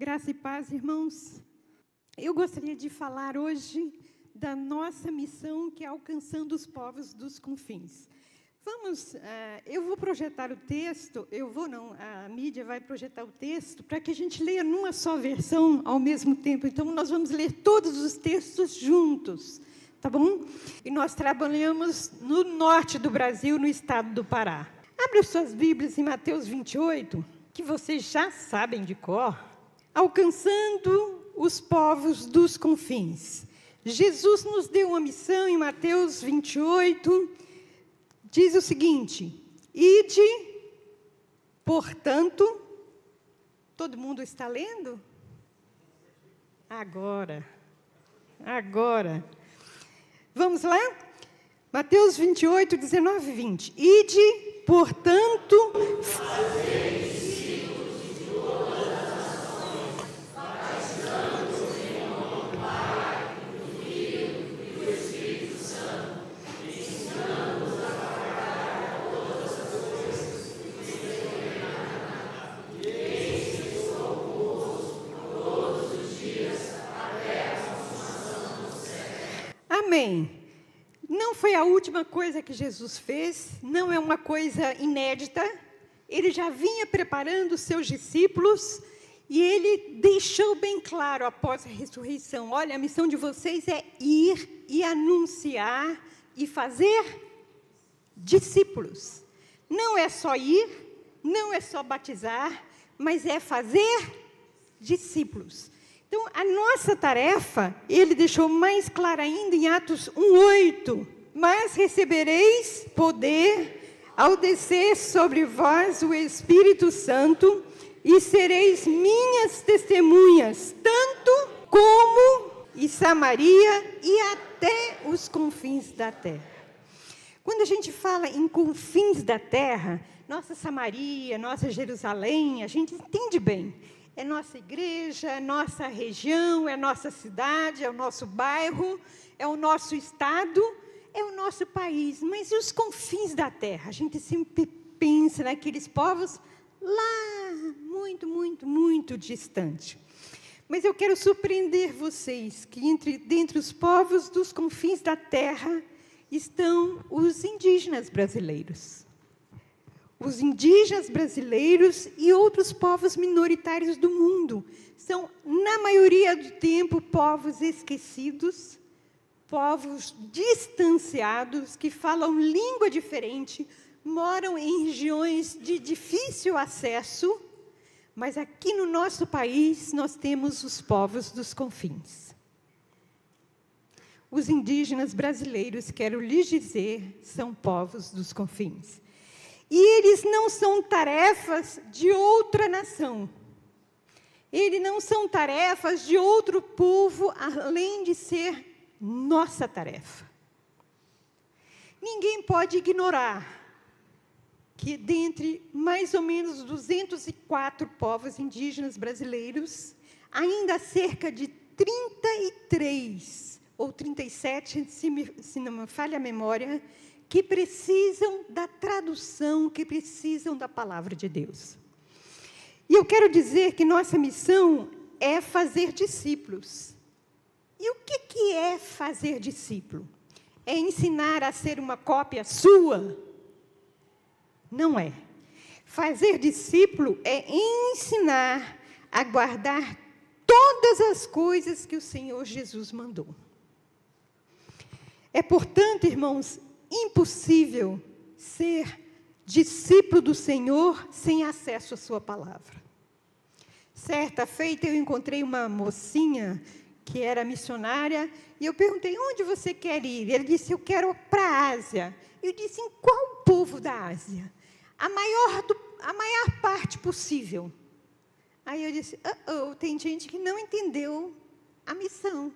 Graça e paz, irmãos. Eu gostaria de falar hoje da nossa missão, que é alcançando os povos dos confins. Eu vou projetar o texto, a mídia vai projetar o texto para que a gente leia numa só versão ao mesmo tempo. Então, nós vamos ler todos os textos juntos, tá bom? E nós trabalhamos no norte do Brasil, no estado do Pará. Abre as suas Bíblias em Mateus 28, que vocês já sabem de cor. Alcançando os povos dos confins. Jesus nos deu uma missão em Mateus 28, diz o seguinte: ide, portanto, todo mundo está lendo? Agora. Vamos lá? Mateus 28, 19 e 20. Ide, portanto, fazei discípulos de todas as nações, batizando-os em nome do Pai, do Filho e do Espírito Santo, ensinando-os a guardar todas as coisas que vos ordenei. E eis que estou convosco todos os dias até a consumação do século. Amém. Não foi a última coisa que Jesus fez, não é uma coisa inédita. Ele já vinha preparando os seus discípulos e ele deixou bem claro após a ressurreição: olha, a missão de vocês é ir e anunciar e fazer discípulos. Não é só ir, não é só batizar, mas é fazer discípulos. Então, a nossa tarefa, ele deixou mais clara ainda em Atos 1:8. Mas recebereis poder ao descer sobre vós o Espírito Santo, e sereis minhas testemunhas, tanto como em Samaria e até os confins da terra. Quando a gente fala em confins da terra, nossa Samaria, nossa Jerusalém, a gente entende bem. É nossa igreja, é nossa região, é nossa cidade, é o nosso bairro, é o nosso estado, é o nosso país. Mas e os confins da terra? A gente sempre pensa naqueles povos lá, muito distante. Mas eu quero surpreender vocês que dentre os povos dos confins da terra estão os indígenas brasileiros. Os indígenas brasileiros e outros povos minoritários do mundo são, na maioria do tempo, povos esquecidos, povos distanciados, que falam língua diferente, moram em regiões de difícil acesso, mas aqui no nosso país nós temos os povos dos confins. Os indígenas brasileiros, quero lhes dizer, são povos dos confins. E eles não são tarefas de outra nação. Eles não são tarefas de outro povo, além de ser nossa tarefa. Ninguém pode ignorar que, dentre mais ou menos 204 povos indígenas brasileiros, ainda há cerca de 33 ou 37, se não me falha a memória, que precisam da tradução, que precisam da palavra de Deus. E eu quero dizer que nossa missão é fazer discípulos. E o que é fazer discípulo? É ensinar a ser uma cópia sua? Não é. Fazer discípulo é ensinar a guardar todas as coisas que o Senhor Jesus mandou. É, portanto, irmãos, impossível ser discípulo do Senhor sem acesso à sua palavra. Certa feita, eu encontrei uma mocinha que era missionária, e eu perguntei: onde você quer ir? Ele disse: eu quero para a Ásia. Eu disse: em qual povo da Ásia? A maior parte possível. Aí eu disse: tem gente que não entendeu a missão.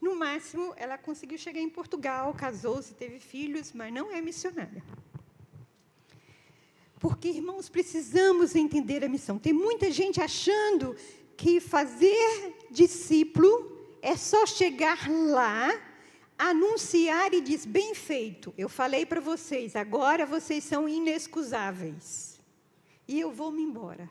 No máximo, ela conseguiu chegar em Portugal, casou-se, teve filhos, mas não é missionária. Porque, irmãos, precisamos entender a missão. Tem muita gente achando que fazer discípulo é só chegar lá, anunciar e dizer: bem feito, eu falei para vocês, agora vocês são inexcusáveis. E eu vou-me embora.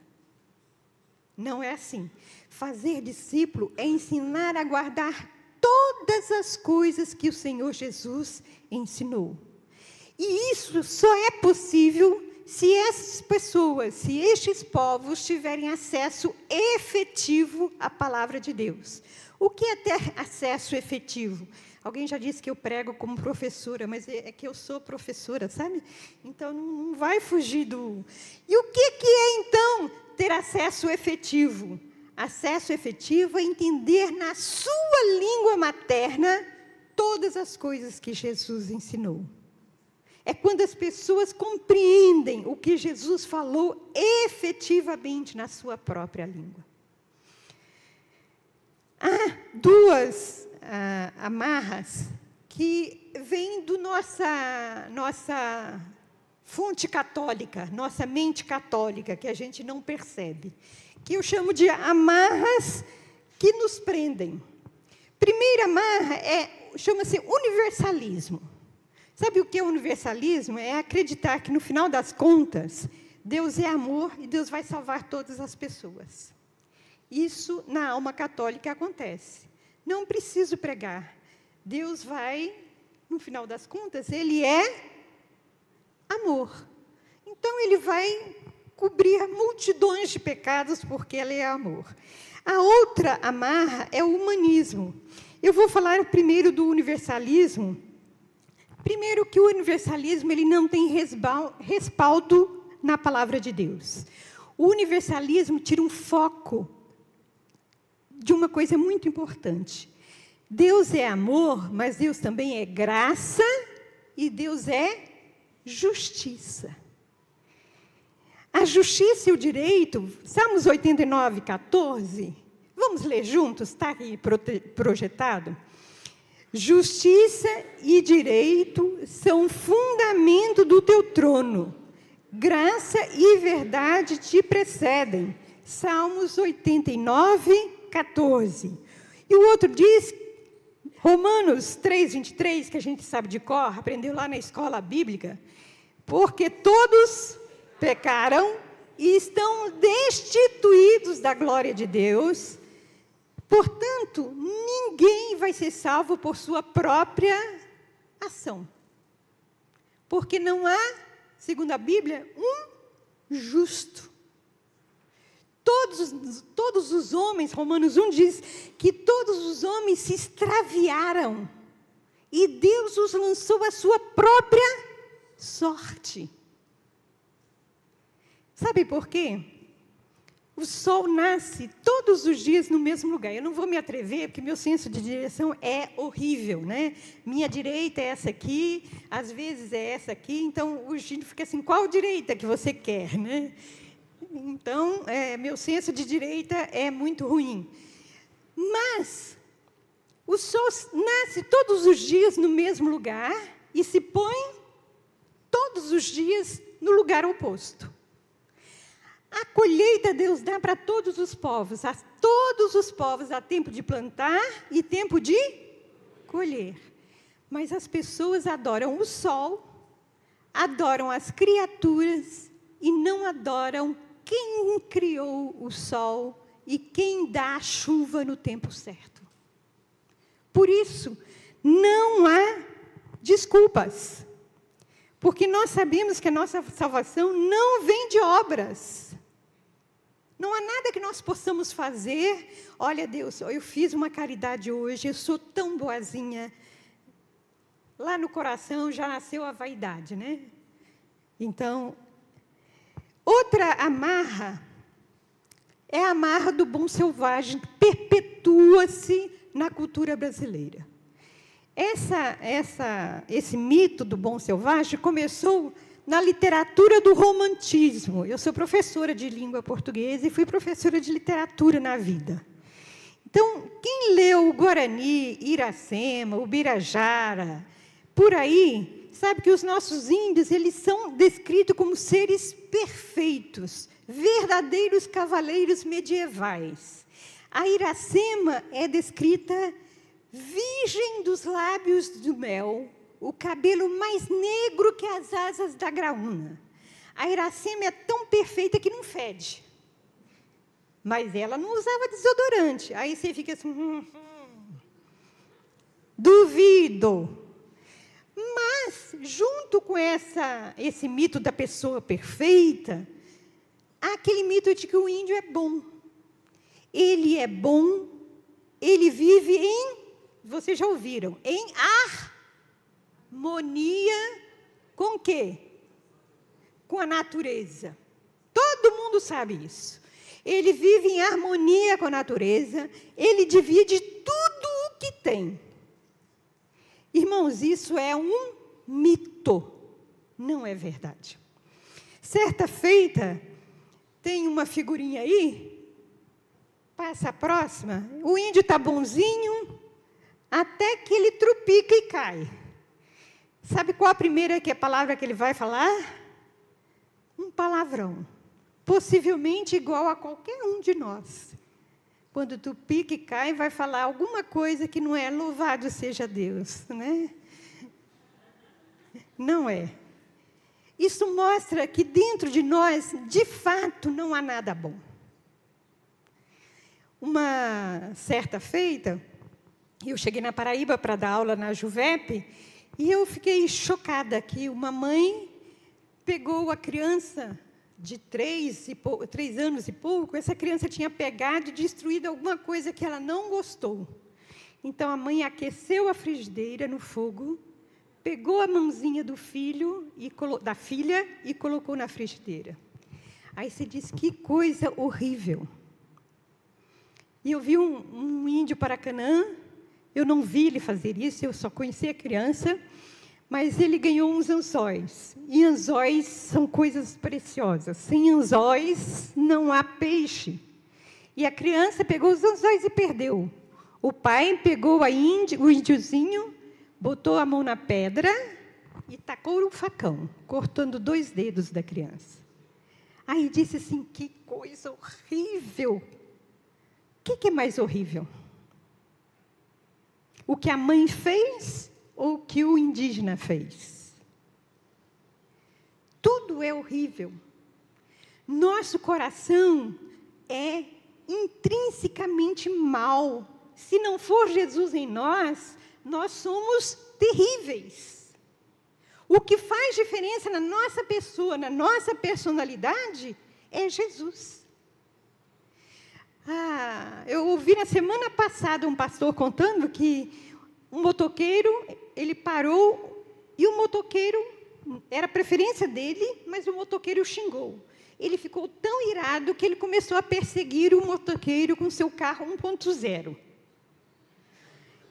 Não é assim. Fazer discípulo é ensinar a guardar todas as coisas que o Senhor Jesus ensinou. E isso só é possível se essas pessoas, se estes povos tiverem acesso efetivo à palavra de Deus. O que é ter acesso efetivo? Alguém já disse que eu prego como professora, mas é que eu sou professora, sabe? Então, não vai fugir do... E o que é, então, ter acesso efetivo? Acesso efetivo é entender na sua língua materna todas as coisas que Jesus ensinou. É quando as pessoas compreendem o que Jesus falou efetivamente na sua própria língua. Há duas amarras que vêm do nossa fonte católica, nossa mente católica, que a gente não percebe, que eu chamo de amarras que nos prendem. Primeira amarra chama-se universalismo. Sabe o que é universalismo? É acreditar que, no final das contas, Deus é amor e Deus vai salvar todas as pessoas. Isso, na alma católica, acontece. Não preciso pregar. Deus vai, no final das contas, Ele é amor. Então, Ele vai cobrir multidões de pecados, porque Ele é amor. A outra amarra é o humanismo. Eu vou falar primeiro do universalismo. Primeiro que o universalismo ele não tem respaldo na palavra de Deus. O universalismo tira um foco de uma coisa muito importante. Deus é amor, mas Deus também é graça e Deus é justiça. A justiça e o direito, Salmos 89, 14, vamos ler juntos, está aqui projetado? Justiça e direito são fundamento do teu trono. Graça e verdade te precedem. Salmos 89, 14. E o outro diz, Romanos 3, 23, que a gente sabe de cor, aprendeu lá na escola bíblica, porque todos pecaram e estão destituídos da glória de Deus. Portanto, ninguém vai ser salvo por sua própria ação. Porque não há, segundo a Bíblia, um justo. Todos os homens, Romanos 1 diz que todos os homens se extraviaram. E Deus os lançou à sua própria sorte. Sabe por quê? O sol nasce todos os dias no mesmo lugar. Eu não vou me atrever, porque meu senso de direção é horrível, né? Minha direita é essa aqui, às vezes é essa aqui, então o Gino fica assim, qual direita que você quer, né? Então, meu senso de direita é muito ruim. Mas, o sol nasce todos os dias no mesmo lugar e se põe todos os dias no lugar oposto. A colheita Deus dá para todos os povos. A todos os povos há tempo de plantar e tempo de colher. Mas as pessoas adoram o sol, adoram as criaturas e não adoram quem criou o sol e quem dá a chuva no tempo certo. Por isso, não há desculpas. Porque nós sabemos que a nossa salvação não vem de obras. Não há nada que nós possamos fazer. Olha, Deus, eu fiz uma caridade hoje, eu sou tão boazinha. Lá no coração já nasceu a vaidade, né? Então, outra amarra é a amarra do bom selvagem, que perpetua-se na cultura brasileira. Esse mito do bom selvagem começou na literatura do romantismo. Eu sou professora de língua portuguesa e fui professora de literatura na vida. Então, quem leu o Guarani, Iracema, o Birajara, por aí, sabe que os nossos índios eles são descritos como seres perfeitos, verdadeiros cavaleiros medievais. A Iracema é descrita virgem dos lábios do mel, o cabelo mais negro que as asas da graúna. A Iracema é tão perfeita que não fede. Mas ela não usava desodorante. Aí você fica assim, duvido. Mas, junto com esse mito da pessoa perfeita, há aquele mito de que o índio é bom. Ele é bom, ele vive vocês já ouviram, em harmonia com o quê? Com a natureza. Todo mundo sabe isso. Ele vive em harmonia com a natureza, ele divide tudo o que tem. Irmãos, isso é um mito, não é verdade. Certa feita, tem uma figurinha aí, passa a próxima, o índio está bonzinho, até que ele trupica e cai. Sabe qual a primeira palavra que ele vai falar? Um palavrão. Possivelmente igual a qualquer um de nós. Quando tu pica e cai, vai falar alguma coisa que não é louvado seja Deus, né? Não é. Isso mostra que dentro de nós, de fato, não há nada bom. Uma certa feita, eu cheguei na Paraíba para dar aula na Juvep, e eu fiquei chocada que uma mãe pegou a criança de 3 anos e pouco, essa criança tinha pegado e destruído alguma coisa que ela não gostou. Então, a mãe aqueceu a frigideira no fogo, pegou a mãozinha do filho, da filha, e colocou na frigideira. Aí você diz, que coisa horrível. E eu vi um índio Paracanã, eu não vi ele fazer isso, eu só conheci a criança, mas ele ganhou uns anzóis. E anzóis são coisas preciosas. Sem anzóis, não há peixe. E a criança pegou os anzóis e perdeu. O pai pegou o índiozinho, botou a mão na pedra e tacou um facão, cortando 2 dedos da criança. Aí disse assim, que coisa horrível. O que é mais horrível? O que a mãe fez ou o que o indígena fez? Tudo é horrível. Nosso coração é intrinsecamente mau. Se não for Jesus em nós, nós somos terríveis. O que faz diferença na nossa pessoa, na nossa personalidade, é Jesus. Eu ouvi na semana passada um pastor contando que um motoqueiro, ele parou, e o motoqueiro, era a preferência dele, mas o motoqueiro xingou. Ele ficou tão irado que ele começou a perseguir o motoqueiro com seu carro 1.0.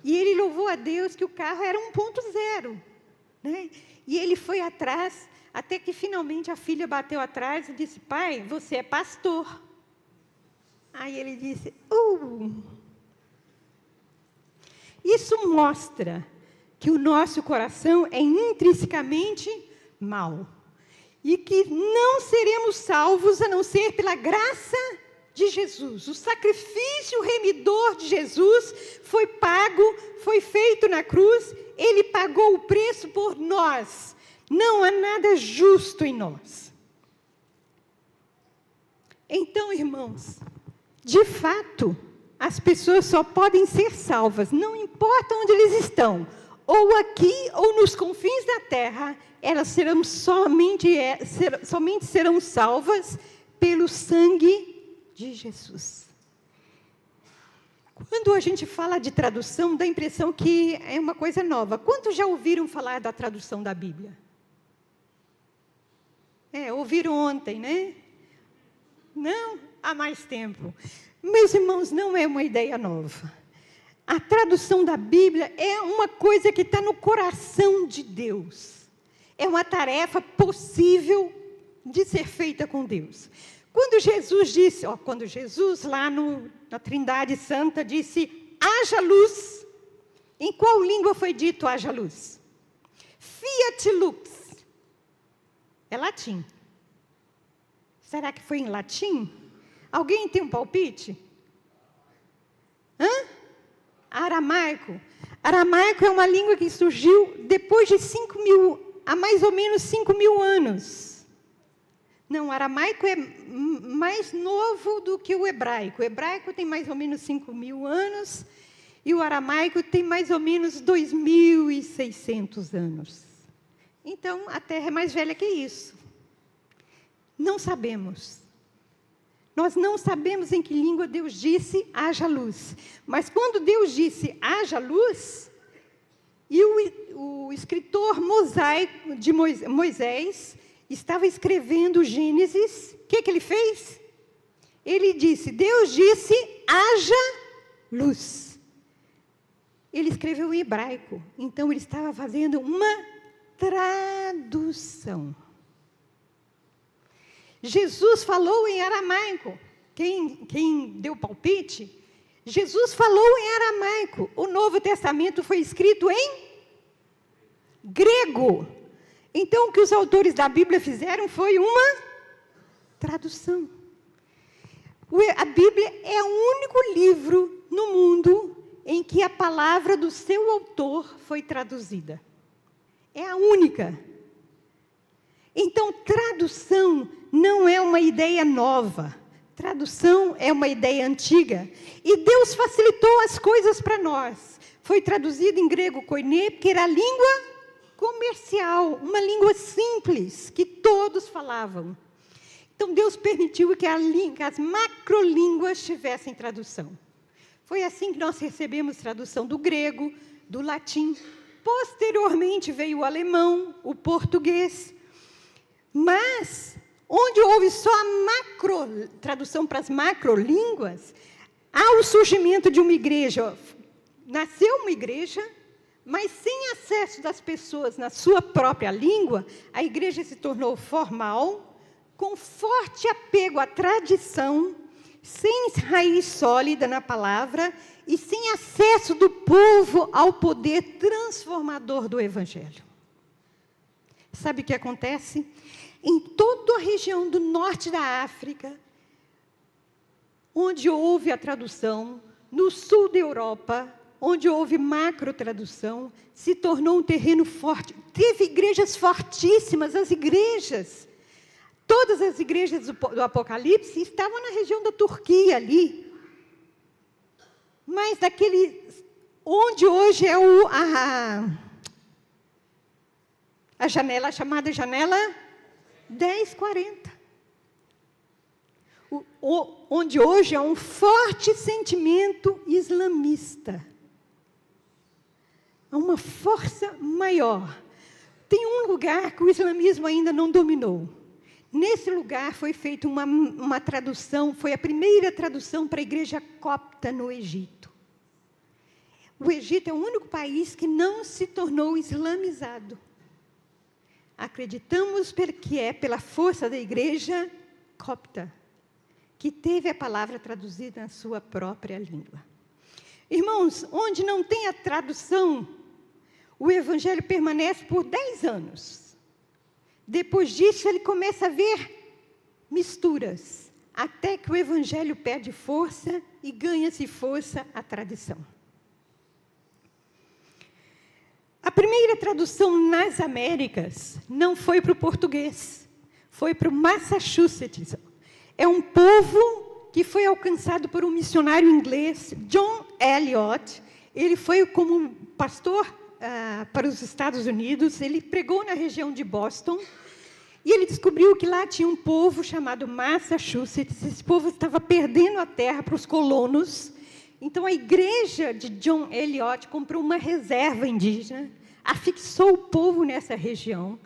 E ele louvou a Deus que o carro era 1.0. Né? E ele foi atrás, até que finalmente a filha bateu atrás e disse, pai, você é pastor. Aí ele disse, Isso mostra que o nosso coração é intrinsecamente mau. E que não seremos salvos a não ser pela graça de Jesus. O sacrifício remidor de Jesus foi pago, foi feito na cruz, ele pagou o preço por nós. Não há nada justo em nós. Então, irmãos, de fato, as pessoas só podem ser salvas, não importa onde eles estão, ou aqui ou nos confins da terra, elas somente serão salvas pelo sangue de Jesus. Quando a gente fala de tradução, dá a impressão que é uma coisa nova. Quantos já ouviram falar da tradução da Bíblia? Ouviram ontem, né? Não, há mais tempo. Meus irmãos, não é uma ideia nova. A tradução da Bíblia é uma coisa que está no coração de Deus. É uma tarefa possível de ser feita com Deus. Quando Jesus disse, quando Jesus lá na Trindade Santa disse, haja luz, em qual língua foi dito haja luz? Fiat lux. É latim. Será que foi em latim? Alguém tem um palpite? Aramaico. Aramaico é uma língua que surgiu depois de há mais ou menos 5.000 anos. Não, o aramaico é mais novo do que o hebraico. O hebraico tem mais ou menos 5.000 anos e o aramaico tem mais ou menos 2.600 anos. Então, a Terra é mais velha que isso. Não sabemos. Nós não sabemos em que língua Deus disse, haja luz. Mas quando Deus disse, haja luz, e o escritor mosaico de Moisés estava escrevendo o Gênesis, o que ele fez? Ele disse, Deus disse, haja luz. Ele escreveu em hebraico, então ele estava fazendo uma tradução. Jesus falou em aramaico. Quem deu palpite? Jesus falou em aramaico. O Novo Testamento foi escrito em grego. Então, o que os autores da Bíblia fizeram foi uma tradução. A Bíblia é o único livro no mundo em que a palavra do seu autor foi traduzida. É a única. Então, tradução não é uma ideia nova. Tradução é uma ideia antiga. E Deus facilitou as coisas para nós. Foi traduzido em grego koiné, porque era a língua comercial, uma língua simples, que todos falavam. Então, Deus permitiu que as macrolínguas tivessem tradução. Foi assim que nós recebemos tradução do grego, do latim. Posteriormente veio o alemão, o português. Mas, onde houve só a tradução para as macrolínguas, há o surgimento de uma igreja. Nasceu uma igreja, mas sem acesso das pessoas na sua própria língua, a igreja se tornou formal, com forte apego à tradição, sem raiz sólida na palavra e sem acesso do povo ao poder transformador do Evangelho. Sabe o que acontece? Em toda a região do norte da África, onde houve a tradução, no sul da Europa, onde houve macro-tradução, se tornou um terreno forte. Teve igrejas fortíssimas, todas as igrejas do Apocalipse estavam na região da Turquia ali. Mas onde hoje é a janela, chamada janela 1040. Onde hoje há um forte sentimento islamista. Há uma força maior. Tem um lugar que o islamismo ainda não dominou. Nesse lugar foi feita uma tradução, foi a primeira tradução para a igreja copta no Egito. O Egito é o único país que não se tornou islamizado. Acreditamos que é pela força da igreja copta, que teve a palavra traduzida na sua própria língua. Irmãos, onde não tem a tradução, o Evangelho permanece por 10 anos. Depois disso, ele começa a ver misturas, até que o Evangelho perde força e ganha-se força a tradição. A primeira tradução nas Américas não foi para o português, foi para o Massachusetts. É um povo que foi alcançado por um missionário inglês, John Eliot. Ele foi como pastor para os Estados Unidos, ele pregou na região de Boston, e ele descobriu que lá tinha um povo chamado Massachusetts. Esse povo estava perdendo a terra para os colonos. Então, a igreja de John Eliot comprou uma reserva indígena, afixou o povo nessa região.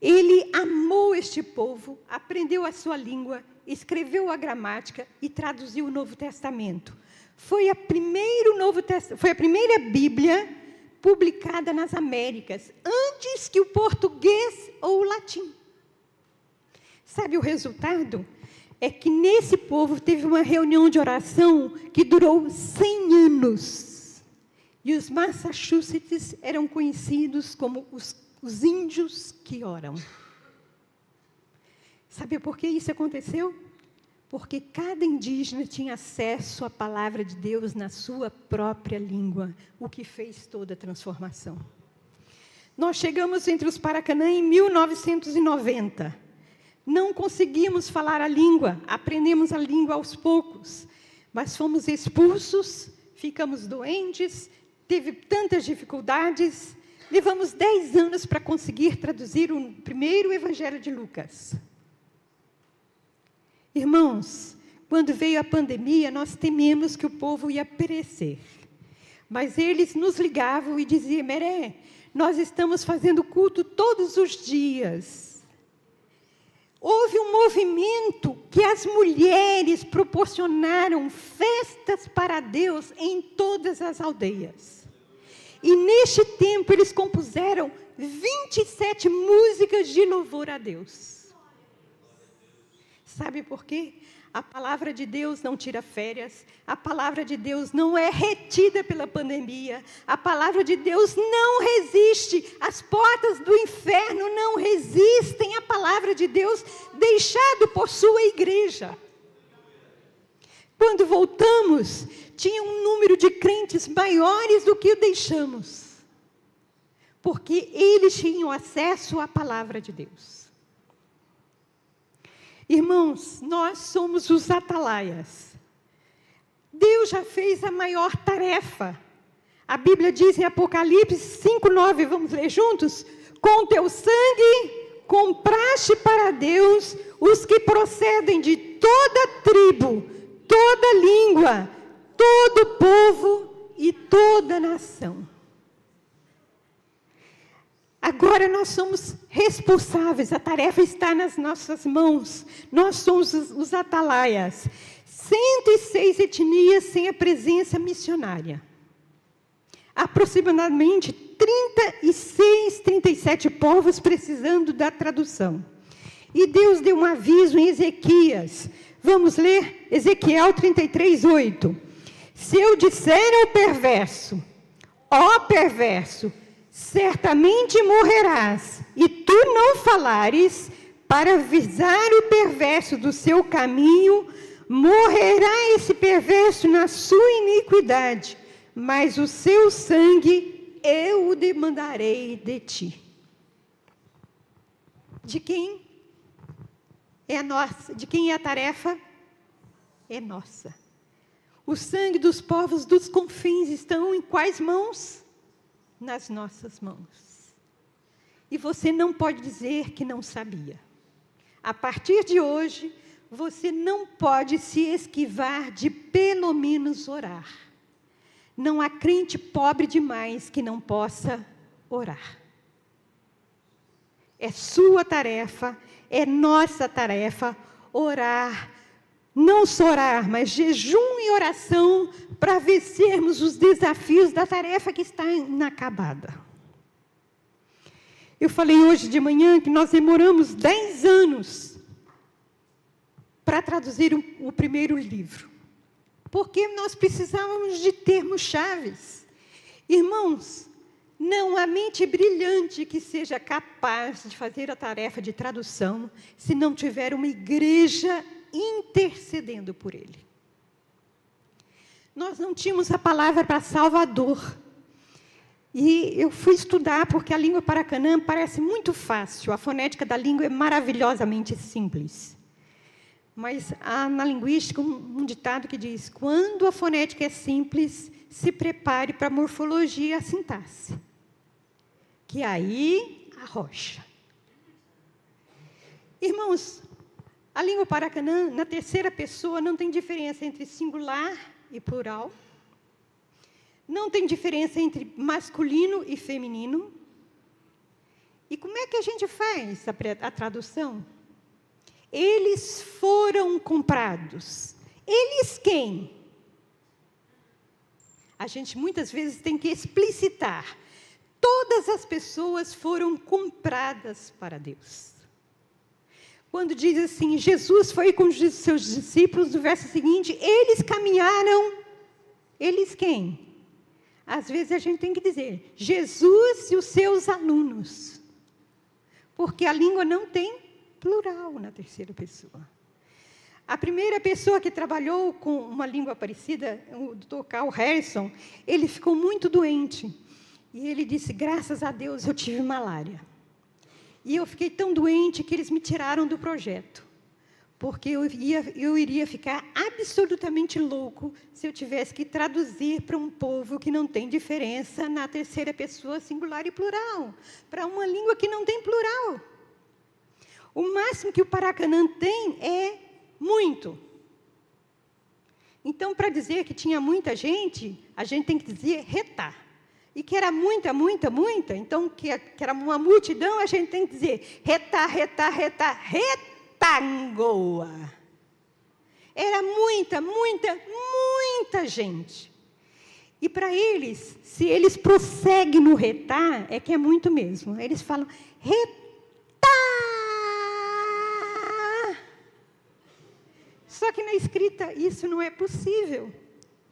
Ele amou este povo, aprendeu a sua língua, escreveu a gramática e traduziu o Novo Testamento. Foi a primeira Bíblia publicada nas Américas, antes que o português ou o latim. Sabe o resultado? É que nesse povo teve uma reunião de oração que durou 100 anos. E os Massachusetts eram conhecidos como os índios que oram. Sabe por que isso aconteceu? Porque cada indígena tinha acesso à palavra de Deus na sua própria língua, o que fez toda a transformação. Nós chegamos entre os Paracanã em 1990. não conseguimos falar a língua, aprendemos a língua aos poucos, mas fomos expulsos, ficamos doentes, teve tantas dificuldades, levamos 10 anos para conseguir traduzir o primeiro Evangelho de Lucas. Irmãos, quando veio a pandemia, nós tememos que o povo ia perecer. Mas eles nos ligavam e diziam: Meré, nós estamos fazendo culto todos os dias. Houve um movimento que as mulheres proporcionaram festas para Deus em todas as aldeias. E neste tempo eles compuseram 27 músicas de louvor a Deus. Sabe por quê? A palavra de Deus não tira férias, a palavra de Deus não é retida pela pandemia, a palavra de Deus não resiste, as portas do inferno não resistem à palavra de Deus deixado por sua igreja. Quando voltamos, tinha um número de crentes maiores do que o deixamos, porque eles tinham acesso à palavra de Deus. Irmãos, nós somos os atalaias. Deus já fez a maior tarefa. A Bíblia diz em Apocalipse 5:9, vamos ler juntos? Com teu sangue compraste para Deus os que procedem de toda tribo, toda língua, todo povo e toda nação. Agora nós somos responsáveis, a tarefa está nas nossas mãos. Nós somos os atalaias. 106 etnias sem a presença missionária. Aproximadamente 36, 37 povos precisando da tradução. E Deus deu um aviso em Ezequias. Vamos ler Ezequiel 33:8. Se eu disser ao perverso, ó perverso, certamente morrerás, e tu não falares, para avisar o perverso do seu caminho, morrerá esse perverso na sua iniquidade, mas o seu sangue eu o demandarei de ti. De quem é a nossa? De quem é a tarefa? É nossa. O sangue dos povos dos confins estão em quais mãos? Nas nossas mãos. E você não pode dizer que não sabia. A partir de hoje, você não pode se esquivar de pelo menos orar. Não há crente pobre demais que não possa orar. É sua tarefa, é nossa tarefa orar. Não só orar, mas jejum e oração para vencermos os desafios da tarefa que está inacabada. Eu falei hoje de manhã que nós demoramos 10 anos para traduzir o primeiro livro, porque nós precisávamos de termos chaves. Irmãos, não há mente brilhante que seja capaz de fazer a tarefa de tradução se não tiver uma igreja intercedendo por ele. Nós não tínhamos a palavra para Salvador. E eu fui estudar, porque a língua Paracanã parece muito fácil. A fonética da língua é maravilhosamente simples. Mas há na linguística um ditado que diz: quando a fonética é simples, se prepare para a morfologia e a sintaxe. Que aí arrocha. Irmãos, a língua Paracanã, na terceira pessoa, não tem diferença entre singular e plural. Não tem diferença entre masculino e feminino. E como é que a gente faz a tradução? Eles foram comprados. Eles quem? A gente muitas vezes tem que explicitar. Todas as pessoas foram compradas para Deus. Quando diz assim, Jesus foi com os seus discípulos, no verso seguinte, eles caminharam, eles quem? Às vezes a gente tem que dizer, Jesus e os seus alunos. Porque a língua não tem plural na terceira pessoa. A primeira pessoa que trabalhou com uma língua parecida, o Dr. Carl Harrison, ele ficou muito doente. E ele disse, graças a Deus eu tive malária. E eu fiquei tão doente que eles me tiraram do projeto. Porque eu iria ficar absolutamente louco se eu tivesse que traduzir para um povo que não tem diferença na terceira pessoa singular e plural, para uma língua que não tem plural. O máximo que o Paracanã tem é muito. Então, para dizer que tinha muita gente, a gente tem que dizer retar. E que era muita, muita, muita, então, que era uma multidão, a gente tem que dizer retar, retar, retar, retangoa. Era muita, muita, muita gente. E para eles, se eles prosseguem no retar, é que é muito mesmo. Eles falam retar. Só que na escrita isso não é possível.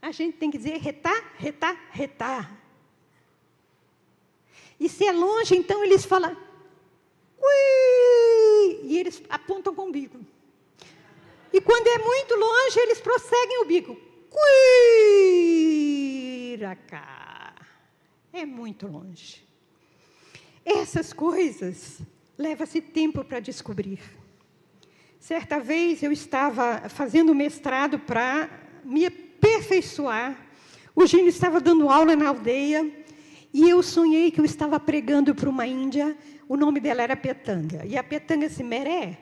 A gente tem que dizer retar, retar, retar. E se é longe, então eles falam ui, e eles apontam com o bico. E quando é muito longe, eles prosseguem o bico. Cuiracá. É muito longe. Essas coisas leva-se tempo para descobrir. Certa vez eu estava fazendo mestrado para me aperfeiçoar. O Gino estava dando aula na aldeia e eu sonhei que eu estava pregando para uma índia. O nome dela era Petanga. E a Petanga se meré.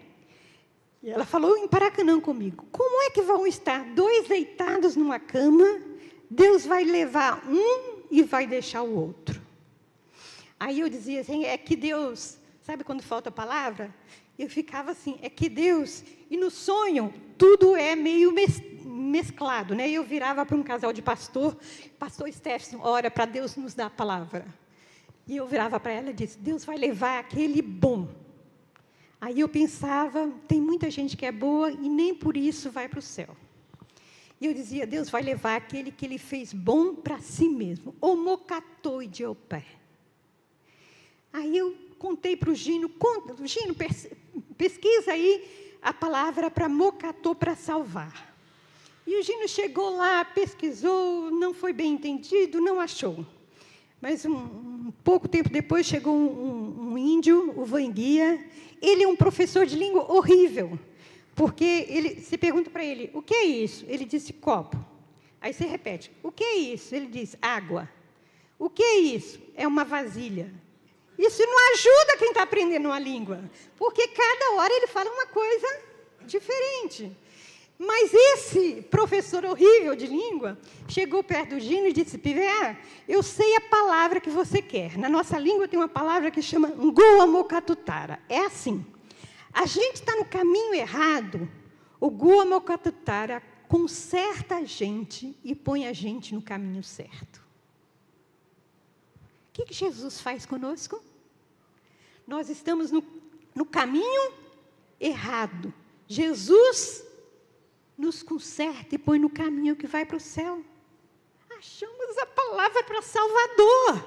E ela falou em Paracanã comigo. Como é que vão estar dois deitados numa cama? Deus vai levar um e vai deixar o outro. Aí eu dizia assim, é que Deus... Sabe quando falta a palavra? Eu ficava assim, é que Deus... E no sonho, tudo é meio mesclado, né? Eu virava para um casal de pastor Stephenson, ora para Deus nos dar a palavra. E eu virava para ela e disse, Deus vai levar aquele bom. Aí eu pensava, tem muita gente que é boa e nem por isso vai para o céu. E eu dizia, Deus vai levar aquele que Ele fez bom para si mesmo. O mocatoi de opé. Aí eu contei para o Gino, Gino, pesquisa aí a palavra para mocatô, para salvar. E o Gino chegou lá, pesquisou, não foi bem entendido, não achou. Mas um pouco tempo depois chegou um índio, o Vanguia. Ele é um professor de língua horrível, porque você pergunta para ele, o que é isso? Ele disse copo. Aí você repete, o que é isso? Ele diz água. O que é isso? É uma vasilha. Isso não ajuda quem está aprendendo uma língua, porque cada hora ele fala uma coisa diferente. Mas esse professor horrível de língua chegou perto do Gino e disse, Pivé, eu sei a palavra que você quer. Na nossa língua tem uma palavra que chama Ngoa Mokatutara. É assim, a gente está no caminho errado, o Ngoa Mokatutara conserta a gente e põe a gente no caminho certo. O que Jesus faz conosco? Nós estamos no caminho errado. Jesus nos conserta e põe no caminho que vai para o céu. Achamos a palavra para Salvador.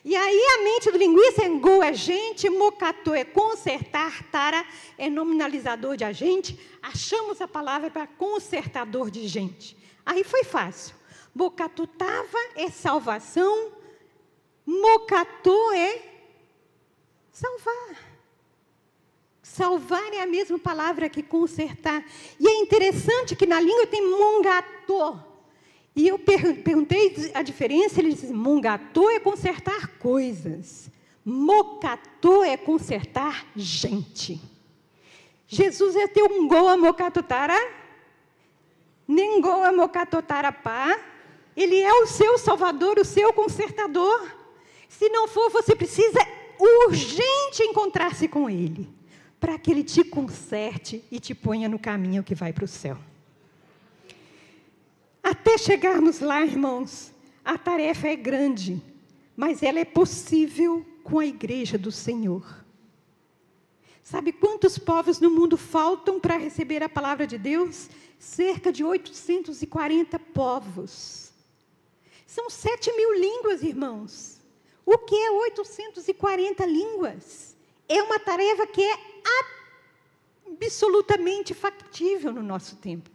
E aí a mente do linguista é Ngo é gente, Mokatô é consertar, Tara é nominalizador de agente. Achamos a palavra para consertador de gente. Aí foi fácil. Mokatutava é salvação, Mokatô é salvar. Salvar é a mesma palavra que consertar. E é interessante que na língua tem mongatô. E eu perguntei a diferença, ele disse, mongatô é consertar coisas. Mokatô é consertar gente. Jesus é teu ngoa mokatutara, nengoa mokatutarapá. Ele é o seu salvador, o seu consertador. Se não for, você precisa urgente encontrar-se com Ele, para que Ele te conserte e te ponha no caminho que vai para o céu. Até chegarmos lá, irmãos, a tarefa é grande, mas ela é possível com a igreja do Senhor. Sabe quantos povos no mundo faltam para receber a palavra de Deus? Cerca de 840 povos. São 7.000 línguas, irmãos. O que é 840 línguas? É uma tarefa que é absolutamente factível no nosso tempo.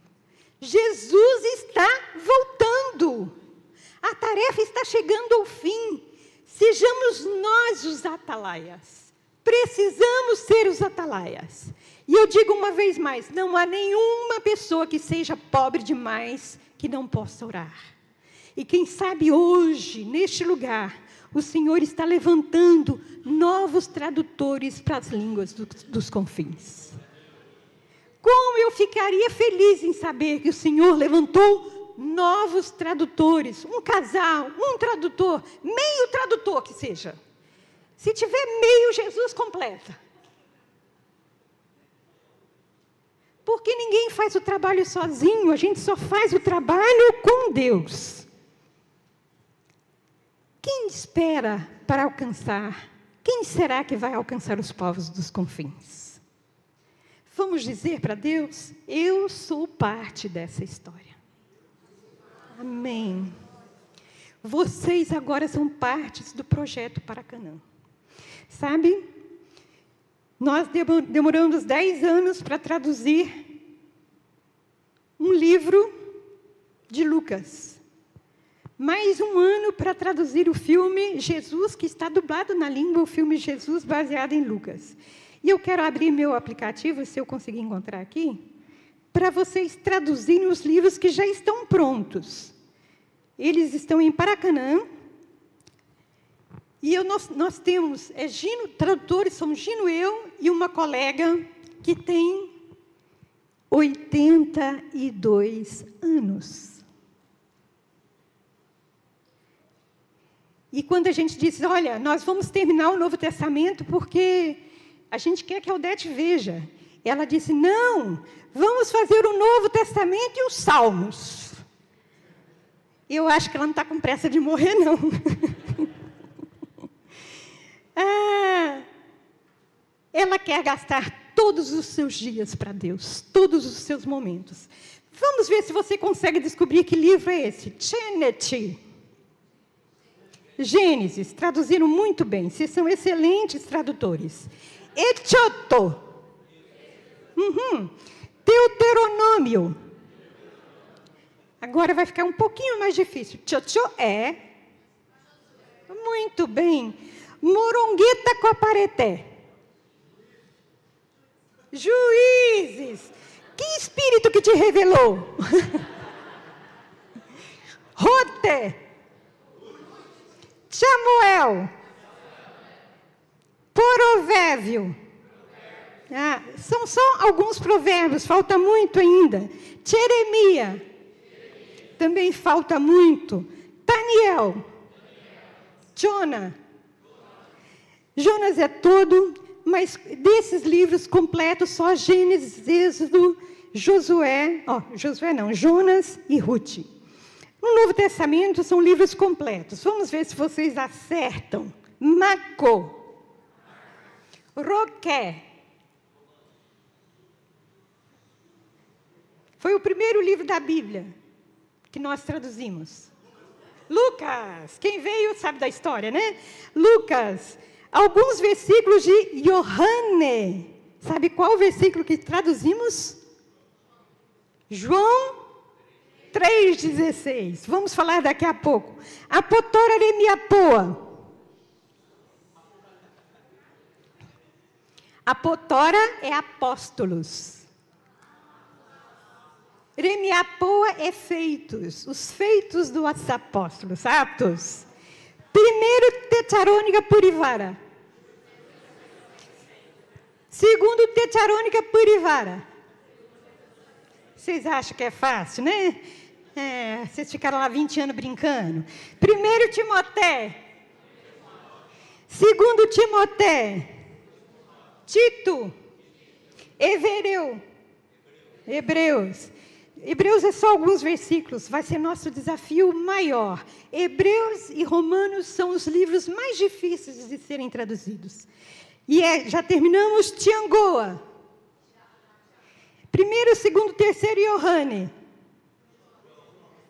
Jesus está voltando. A tarefa está chegando ao fim. Sejamos nós os atalaias. precisamos ser os atalaias. E eu digo uma vez mais, não há nenhuma pessoa que seja pobre demais que não possa orar. E quem sabe hoje, neste lugar, o Senhor está levantando novos tradutores para as línguas dos confins. Como eu ficaria feliz em saber que o Senhor levantou novos tradutores, um casal, um tradutor, meio tradutor que seja. Se tiver meio, Jesus completa. Porque ninguém faz o trabalho sozinho, a gente só faz o trabalho com Deus. Quem espera para alcançar? Quem será que vai alcançar os povos dos confins? Vamos dizer para Deus, eu sou parte dessa história. Amém. Vocês agora são partes do projeto para Canaã. Sabe? Nós demoramos 10 anos para traduzir um livro de Lucas. Mais um ano para traduzir o filme Jesus, que está dublado na língua, o filme Jesus, baseado em Lucas. E eu quero abrir meu aplicativo, se eu conseguir encontrar aqui, para vocês traduzirem os livros que já estão prontos. Eles estão em Paracanã. E nós temos, tradutores, somos Gino, eu e uma colega que tem 82 anos. E quando a gente disse, olha, nós vamos terminar o Novo Testamento porque a gente quer que a Odete veja. Ela disse, não, vamos fazer o Novo Testamento e os Salmos. Eu acho que ela não está com pressa de morrer, não. Ela quer gastar todos os seus dias para Deus, todos os seus momentos. Vamos ver se você consegue descobrir que livro é esse. Gênesis, traduziram muito bem, vocês são excelentes tradutores. Exodo. Deuteronômio. Agora vai ficar um pouquinho mais difícil. Josué. Muito bem. Moronguita com Apareté. Juízes. Que espírito que te revelou? Rote. Samuel. Provérbio. São só alguns provérbios, falta muito ainda. Jeremias. Também falta muito. Daniel. Jonas é todo, mas desses livros completos, só Gênesis, Êxodo, Jonas e Ruth. No Novo Testamento são livros completos. Vamos ver se vocês acertam. Macô. Roqué. Foi o primeiro livro da Bíblia que nós traduzimos. Lucas. Quem veio sabe da história, né? Lucas. Alguns versículos de Yohane. Sabe qual versículo que traduzimos? João 3,16. Vamos falar daqui a pouco. Apotora Remiapoa. Apotora é apóstolos. Remiapoa é feitos. Os feitos dos apóstolos. Atos. 1 Tessalônica Purivara. 2 Tessalônica Purivara. Vocês acham que é fácil, né? Vocês ficaram lá 20 anos brincando. 1 Timóteo. 2 Timóteo. Tito. Hebreus. Hebreus é só alguns versículos, vai ser nosso desafio maior. Hebreus e Romanos são os livros mais difíceis de serem traduzidos. E já terminamos Tiangoa. 1º, 2º, 3º Yohane.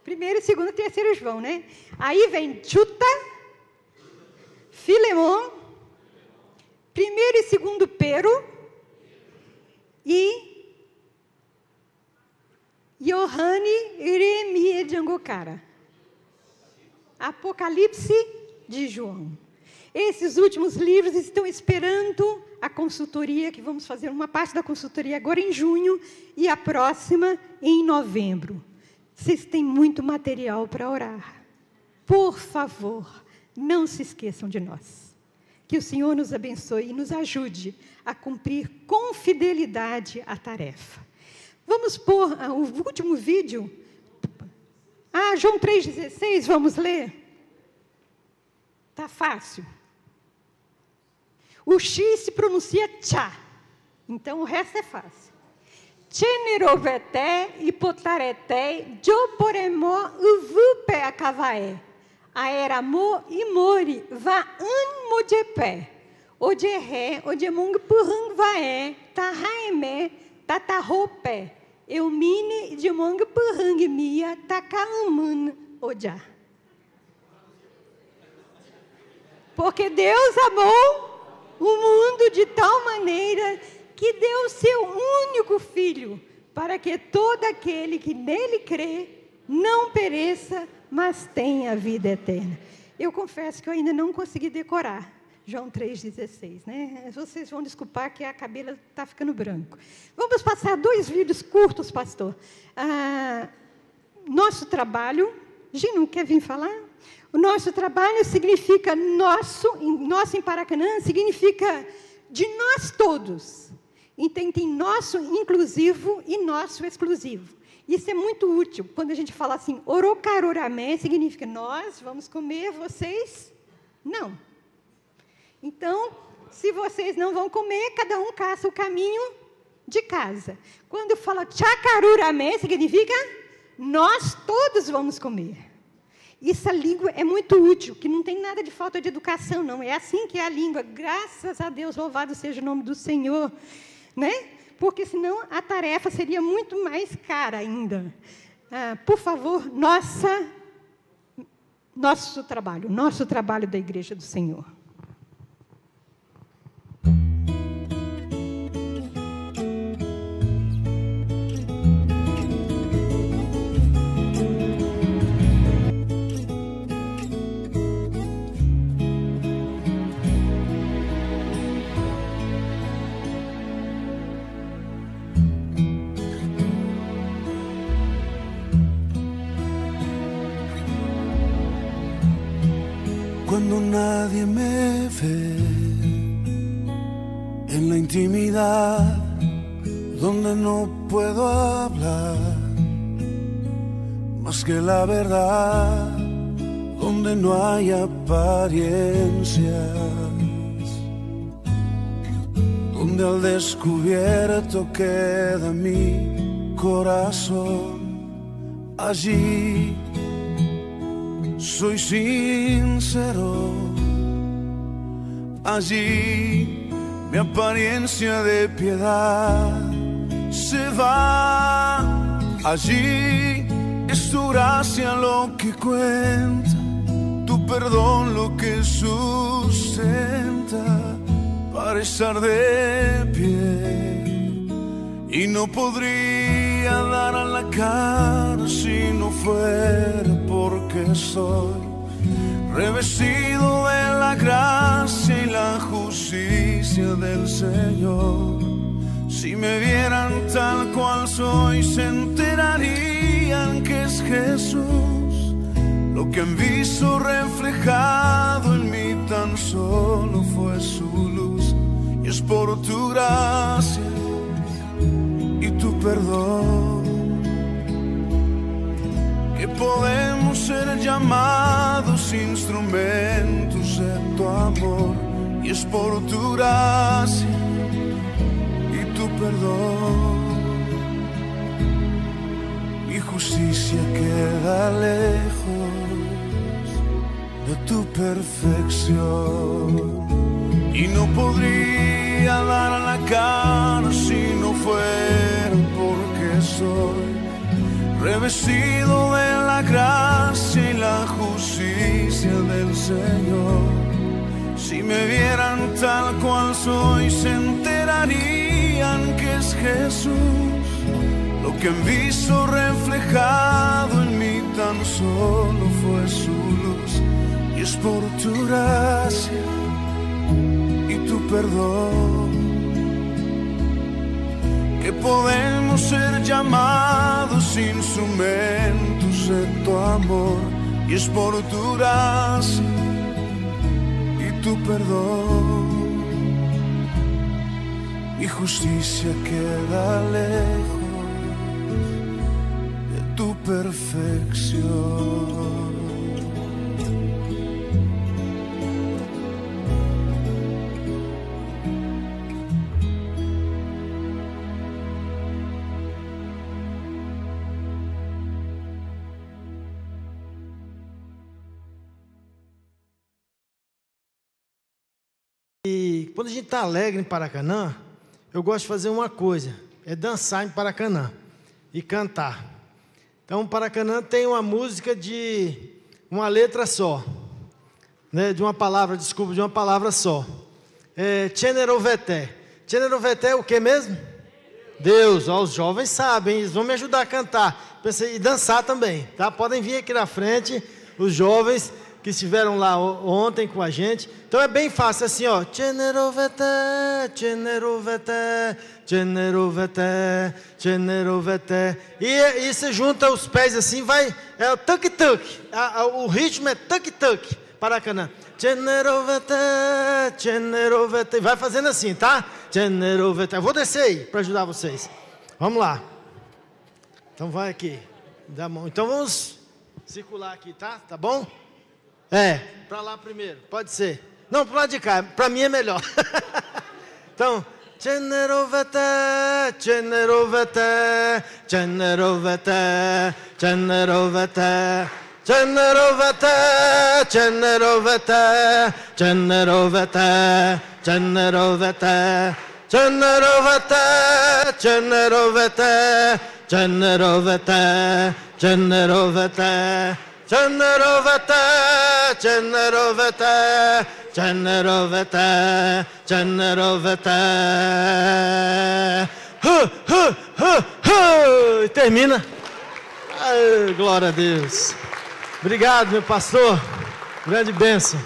1º, 2º, 3º João, né? Aí vem Juta, Filemon, 1º e 2º Pero e Yohane Iremie de Angocara. Apocalipse de João. Esses últimos livros estão esperando a consultoria, que vamos fazer uma parte da consultoria agora em junho e a próxima em novembro. Vocês têm muito material para orar. Por favor, não se esqueçam de nós. Que o Senhor nos abençoe e nos ajude a cumprir com fidelidade a tarefa. Vamos pôr o último vídeo. João 3,16, vamos ler? Tá fácil. O X se pronuncia tchá, então o resto é fácil. Cheneroveté, hipotareté, joporemó, uvupe acavaé. Aeramo e mori, va an mojepé. Ojerré, ojemung purrang vaé, tahaemé, tatarropé. Eumine de mong purrang mia, takaamun ojá. Porque Deus amou o mundo de tal maneira que deu o seu único Filho, para que todo aquele que nele crê não pereça, mas tenha a vida eterna. Eu confesso que eu ainda não consegui decorar João 3,16, né? Vocês vão desculpar que a cabelo está ficando branco. Vamos passar 2 vídeos curtos, pastor. Nosso trabalho... Gino, quer vir falar? O nosso trabalho significa nosso em Paracanã, significa de nós todos. Então, tem nosso inclusivo e nosso exclusivo. Isso é muito útil. Quando a gente fala assim, orocaroramé, significa nós vamos comer, vocês não. Então, se vocês não vão comer, cada um caça o caminho de casa. Quando fala chacaruramé, significa nós todos vamos comer. Essa língua é muito útil, que não tem nada de falta de educação, não. É assim que é a língua. Graças a Deus, louvado seja o nome do Senhor, né? Porque senão a tarefa seria muito mais cara ainda. Por favor, nosso trabalho da Igreja do Senhor. Cuando nadie me ve en la intimidad, donde no puedo hablar más que la verdad, donde no hay apariencias, donde al descubierto queda mi corazón, allí soy sincero, allí mi apariencia de piedad se va, allí es tu gracia lo que cuenta, tu perdón lo que sustenta para estar de pie. Y no podría dar a la cara si no fuera porque soy revestido de la gracia y la justicia del Señor. Si me vieran tal cual soy, se enterarían que es Jesús. Lo que han visto reflejado en mí tan solo fue su luz. Y es por tu gracia y tu perdón que podemos ser llamados instrumentos de tu amor. Y es por tu gracia y tu perdón. Mi justicia queda lejos de tu perfección. Y no podría dar la cara si no fuera porque soy revestido de la gracia y la justicia del Señor. Si me vieran tal cual soy, se enterarían que es Jesús. Lo que han visto reflejado en mí tan solo fue su luz, y es por tu gracia y tu perdón que podemos ser llamados instrumentos de tu amor, y es por tu gracia y tu perdón. Mi justicia queda lejos de tu perfección. E quando a gente está alegre em Paracanã, eu gosto de fazer uma coisa, é dançar em Paracanã e cantar. Então, Paracanã tem uma música de uma letra só, né, de uma palavra só. Cheneroveté. Cheneroveté é o que mesmo? Deus. Ó, os jovens sabem, eles vão me ajudar a cantar e dançar também, tá? Podem vir aqui na frente, os jovens que estiveram lá ontem com a gente. Então é bem fácil, assim, ó. Cheneroveté, cheneroveté, cheneroveté, cheneroveté. E você junta os pés assim, vai, é o tuk-tuk. O ritmo é tuk-tuk, Paracanã. Cheneroveté, cheneroveté. Vai fazendo assim, tá? Cheneroveté. Eu vou descer aí para ajudar vocês. Vamos lá. Então vai aqui. Dá mão. Então vamos circular aqui, tá? Tá bom? Para lá primeiro, pode ser. Não, para lá de cá, para mim é melhor. Então, Cheneroveté, cheneroveté, cheneroveté, cheneroveté, cheneroveté, cheneroveté, cheneroveté, cheneroveté, cheneroveté, cheneroveté, cheneroveté, cheneroveté. Cheneroveté, cheneroveté, cheneroveté, cheneroveté. E termina. Ai, glória a Deus. Obrigado, meu pastor. Grande bênção.